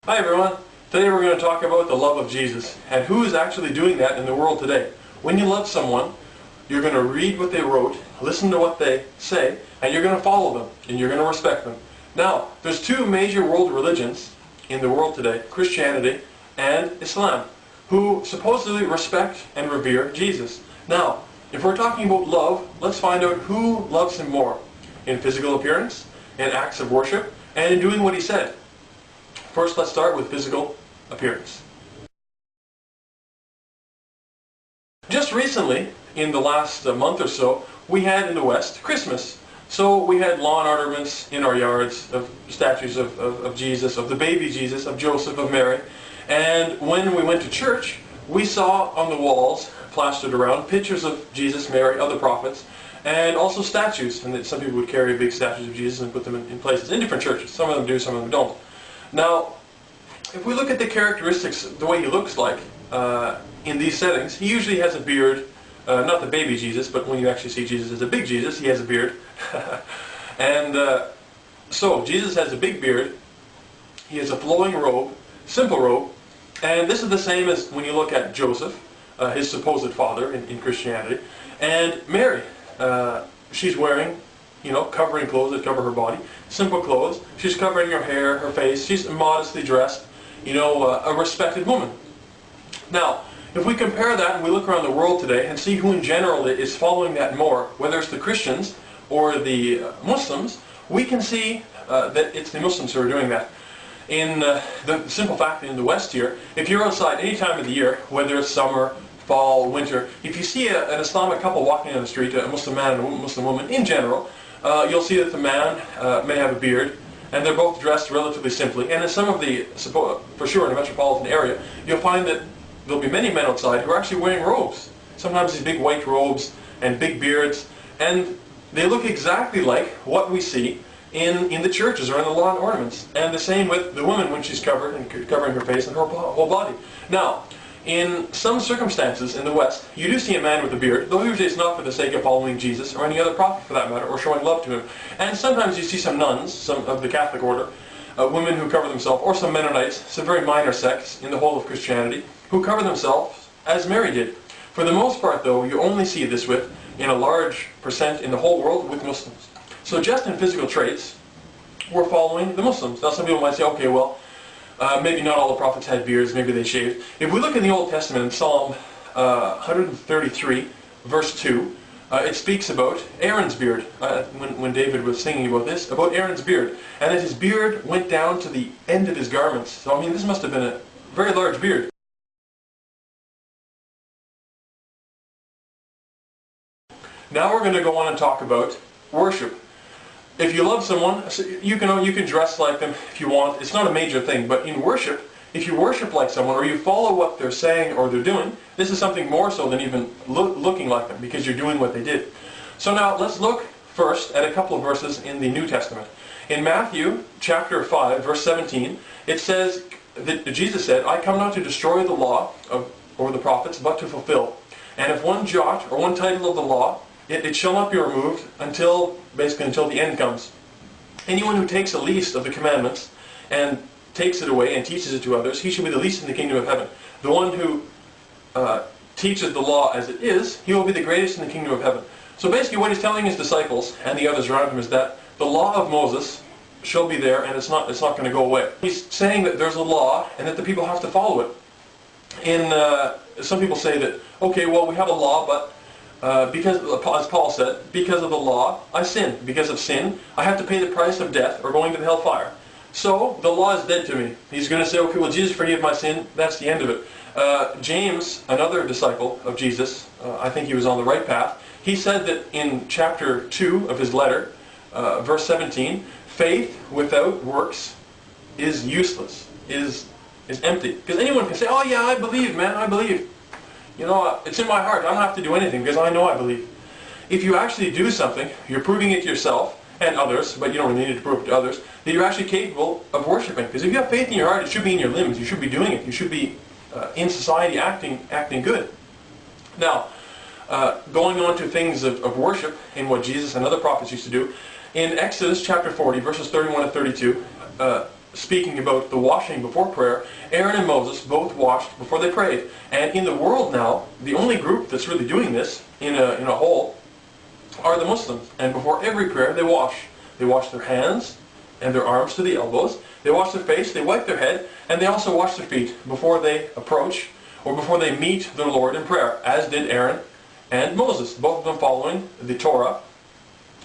Hi everyone. Today we're going to talk about the love of Jesus and who is actually doing that in the world today. When you love someone, you're going to read what they wrote, listen to what they say, and you're going to follow them and you're going to respect them. Now, there's two major world religions in the world today, Christianity and Islam, who supposedly respect and revere Jesus. Now, if we're talking about love, let's find out who loves him more in physical appearance, in acts of worship, and in doing what he said. First, let's start with physical appearance. Just recently, in the last month or so, we had in the West Christmas. So we had lawn ornaments in our yards of statues of Jesus, of the baby Jesus, of Joseph, of Mary. And when we went to church, we saw on the walls, plastered around, pictures of Jesus, Mary, other prophets, and also statues. And that some people would carry big statues of Jesus and put them in places in different churches. Some of them do, some of them don't. Now, if we look at the characteristics, the way he looks like in these settings, he usually has a beard, not the baby Jesus, but when you actually see Jesus as a big Jesus, he has a beard. And so, Jesus has a big beard, he has a flowing robe, simple robe, and this is the same as when you look at Joseph, his supposed father in Christianity, and Mary. She's wearing, covering clothes that cover her body, simple clothes. She's covering her hair, her face. She's modestly dressed, a respected woman. Now, if we compare that and we look around the world today and see who in general is following that more, whether it's the Christians or the Muslims, we can see that it's the Muslims who are doing that. In the simple fact that in the West here, if you're outside any time of the year, whether it's summer, fall, winter, if you see an Islamic couple walking down the street, a Muslim man and a Muslim woman in general, you'll see that the man may have a beard, and they're both dressed relatively simply. And in some of the, for sure in a metropolitan area, you'll find that there'll be many men outside who are actually wearing robes. Sometimes these big white robes and big beards, and they look exactly like what we see in the churches or in the lawn ornaments. And the same with the woman when she's covered and covering her face and her whole body. Now, in some circumstances in the West, you do see a man with a beard, though usually it's not for the sake of following Jesus or any other prophet for that matter, or showing love to him. And sometimes you see some nuns, some of the Catholic order, women who cover themselves, or some Mennonites, it's a very minor sects in the whole of Christianity, who cover themselves as Mary did. For the most part, though, you only see this in a large percent in the whole world with Muslims. So just in physical traits, we're following the Muslims. Now some people might say, okay, well, maybe not all the prophets had beards, maybe they shaved. If we look in the Old Testament, in Psalm 133, verse 2, it speaks about Aaron's beard, when David was singing about this, about Aaron's beard, and that his beard went down to the end of his garments. So I mean, this must have been a very large beard. Now we're going to go on and talk about worship. If you love someone, you can dress like them if you want. It's not a major thing, but in worship, if you worship like someone or you follow what they're saying or they're doing, this is something more so than even looking like them, because you're doing what they did. So now let's look first at a couple of verses in the New Testament. In Matthew chapter 5, verse 17, it says that Jesus said, "I come not to destroy the law or the prophets, but to fulfill. And if one jot or one title of the law, it shall not be removed until the end comes. Anyone who takes the least of the commandments and takes it away and teaches it to others, he shall be the least in the kingdom of heaven. The one who teaches the law as it is, he will be the greatest in the kingdom of heaven." So basically what he's telling his disciples and the others around him is that the law of Moses shall be there, and it's not going to go away. He's saying that there's a law and that the people have to follow it. Some people say that, okay, well, we have a law, but because, as Paul said, because of the law, I sin. Because of sin, I have to pay the price of death or going to the hellfire. So, the law is dead to me. He's going to say, okay, well, Jesus forgave my sin. That's the end of it. James, another disciple of Jesus, I think he was on the right path, he said that in chapter 2 of his letter, verse 17, faith without works is useless, is empty. Because anyone can say, oh yeah, I believe, man, I believe. It's in my heart. I don't have to do anything because I know I believe. If you actually do something, you're proving it to yourself and others, but you don't really need to prove it to others, that you're actually capable of worshiping. Because if you have faith in your heart, it should be in your limbs. You should be doing it. You should be in society acting good. Now, going on to things of worship and what Jesus and other prophets used to do, in Exodus chapter 40, verses 31 to 32, speaking about the washing before prayer, Aaron and Moses both washed before they prayed. And in the world now, the only group that's really doing this in a whole are the Muslims. And before every prayer, they wash. They wash their hands and their arms to the elbows. They wash their face, they wipe their head, and they also wash their feet before they approach or before they meet their Lord in prayer, as did Aaron and Moses, both of them following the Torah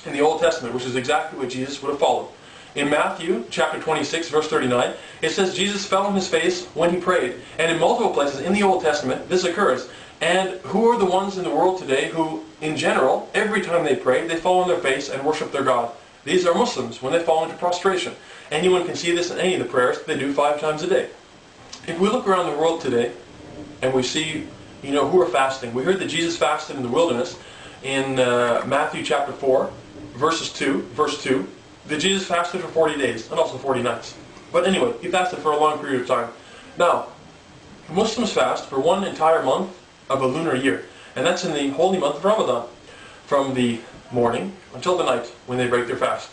in the Old Testament, which is exactly what Jesus would have followed. In Matthew chapter 26, verse 39, it says Jesus fell on his face when he prayed. And in multiple places in the Old Testament, this occurs. And who are the ones in the world today who, in general, every time they pray, they fall on their face and worship their God? These are Muslims, when they fall into prostration. Anyone can see this in any of the prayers they do 5 times a day. If we look around the world today, and we see, who are fasting. We heard that Jesus fasted in the wilderness in Matthew chapter 4, verse 2, that Jesus fasted for 40 days, and also 40 nights. But anyway, he fasted for a long period of time. Now, Muslims fast for 1 entire month of a lunar year, and that's in the holy month of Ramadan, from the morning until the night when they break their fast.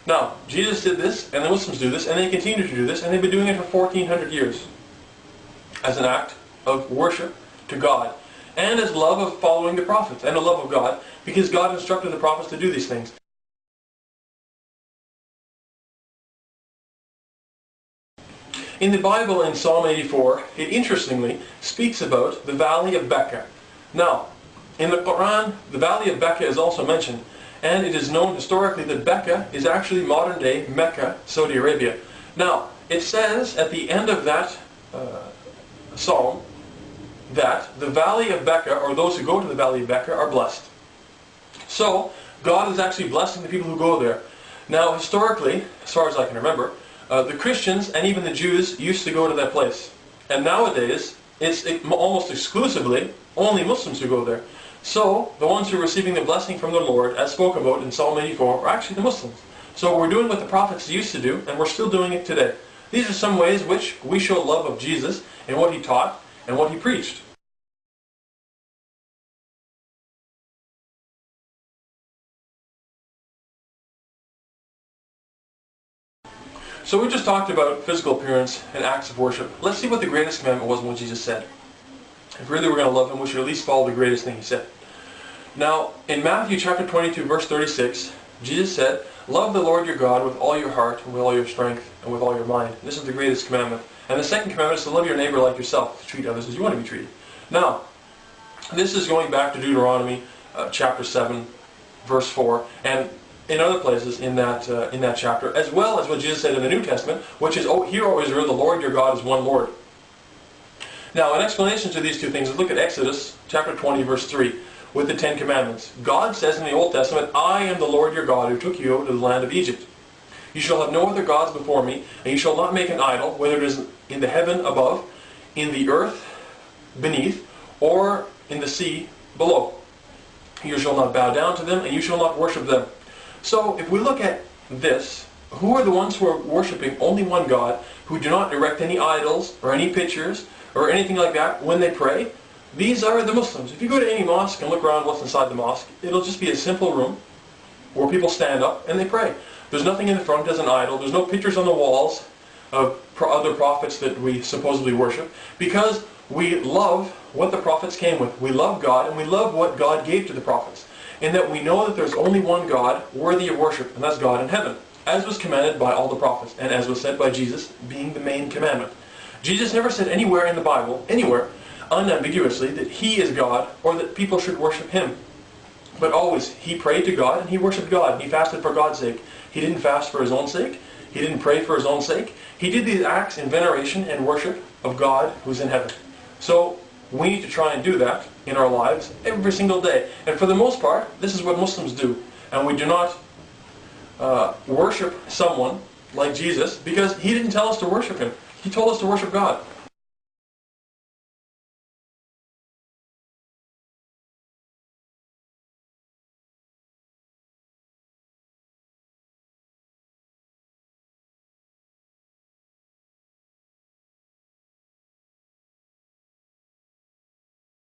Now, Jesus did this, and the Muslims do this, and they continue to do this, and they've been doing it for 1400 years as an act of worship to God, and as love of following the prophets, and a love of God, because God instructed the prophets to do these things. In the Bible, in Psalm 84, it interestingly speaks about the valley of Becca. Now, in the Quran, the valley of Becca is also mentioned, and it is known historically that Becca is actually modern-day Mecca, Saudi Arabia. Now, it says at the end of that psalm that the valley of Becca, or those who go to the valley of Becca, are blessed. So, God is actually blessing the people who go there. Now, historically, as far as I can remember, the Christians and even the Jews used to go to that place. And nowadays, it's almost exclusively only Muslims who go there. So, the ones who are receiving the blessing from the Lord, as spoken about in Psalm 84, are actually the Muslims. So we're doing what the prophets used to do, and we're still doing it today. These are some ways which we show love of Jesus and what he taught and what he preached. So we just talked about physical appearance and acts of worship. Let's see what the greatest commandment was and what Jesus said. If really we're going to love him, we should at least follow the greatest thing he said. Now, in Matthew chapter 22, verse 36, Jesus said, "Love the Lord your God with all your heart, and with all your strength, and with all your mind." This is the greatest commandment. And the second commandment is to love your neighbor like yourself, to treat others as you want to be treated. Now, this is going back to Deuteronomy chapter 7, verse 4, and in other places in that chapter, as well as what Jesus said in the New Testament, which is, "Hear, O Israel, the Lord your God is one Lord." Now, an explanation to these two things is look at Exodus chapter 20, verse 3, with the 10 Commandments. God says in the Old Testament, "I am the Lord your God who took you out of the land of Egypt. You shall have no other gods before me, and you shall not make an idol, whether it is in the heaven above, in the earth beneath, or in the sea below. You shall not bow down to them, and you shall not worship them." So, if we look at this, who are the ones who are worshiping only one God, who do not erect any idols, or any pictures, or anything like that when they pray? These are the Muslims. If you go to any mosque and look around what's inside the mosque, it'll just be a simple room where people stand up and they pray. There's nothing in the front as an idol. There's no pictures on the walls of other prophets that we supposedly worship, because we love what the prophets came with. We love God, and we love what God gave to the prophets, in that we know that there's only one God worthy of worship, and that's God in heaven, as was commanded by all the prophets, and as was said by Jesus, being the main commandment. Jesus never said anywhere in the Bible, anywhere, unambiguously, that he is God, or that people should worship him. But always, he prayed to God, and he worshipped God. He fasted for God's sake. He didn't fast for his own sake. He didn't pray for his own sake. He did these acts in veneration and worship of God who's in heaven. So, we need to try and do that in our lives every single day. And for the most part, this is what Muslims do. And we do not worship someone like Jesus, because he didn't tell us to worship him. He told us to worship God.